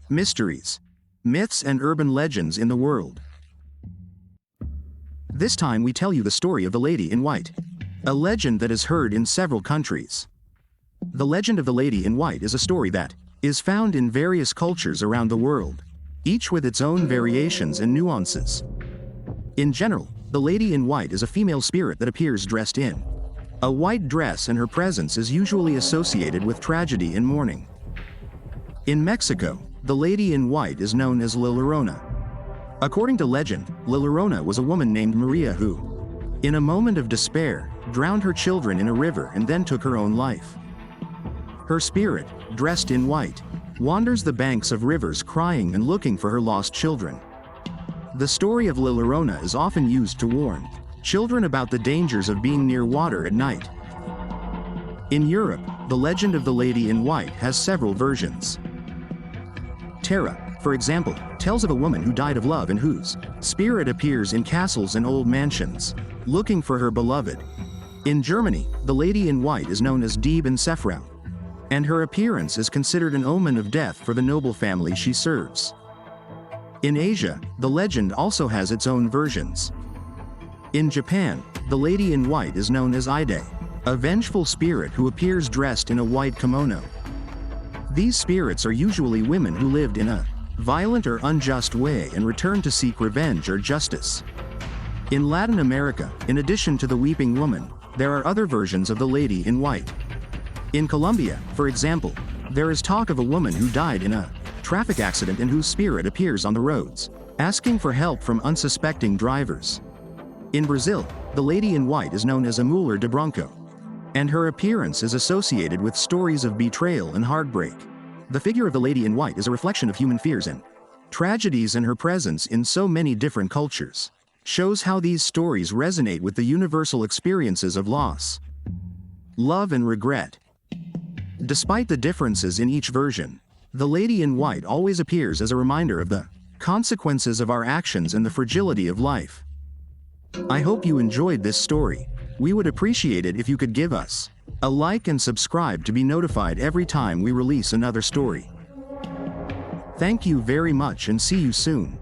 mysteries, myths and urban legends in the world. This time we tell you the story of the Lady in White, a legend that is heard in several countries. The legend of the Lady in White is a story that is found in various cultures around the world, each with its own variations and nuances. In general, the Lady in White is a female spirit that appears dressed in a white dress, and her presence is usually associated with tragedy and mourning. In Mexico, the Lady in White is known as La Llorona. According to legend, La Llorona was a woman named Maria who, in a moment of despair, drowned her children in a river and then took her own life. Her spirit, dressed in white, wanders the banks of rivers crying and looking for her lost children. The story of La Llorona is often used to warn children about the dangers of being near water at night. In Europe, the legend of the Lady in White has several versions. Tara, for example, tells of a woman who died of love and whose spirit appears in castles and old mansions, looking for her beloved. In Germany, the Lady in White is known as Dieb in Sephra, and her appearance is considered an omen of death for the noble family she serves. In Asia, the legend also has its own versions. In Japan, the Lady in White is known as Ide, a vengeful spirit who appears dressed in a white kimono. These spirits are usually women who lived in a violent or unjust way and return to seek revenge or justice. In Latin America, in addition to the Weeping Woman, there are other versions of the Lady in White. In Colombia, for example, there is talk of a woman who died in a traffic accident and whose spirit appears on the roads, asking for help from unsuspecting drivers. In Brazil, the Lady in White is known as a Mulher de Blanco, and her appearance is associated with stories of betrayal and heartbreak. The figure of the Lady in White is a reflection of human fears and tragedies, and her presence in so many different cultures shows how these stories resonate with the universal experiences of loss, love and regret. Despite the differences in each version, the Lady in White always appears as a reminder of the consequences of our actions and the fragility of life. I hope you enjoyed this story. We would appreciate it if you could give us a like and subscribe to be notified every time we release another story. Thank you very much and see you soon.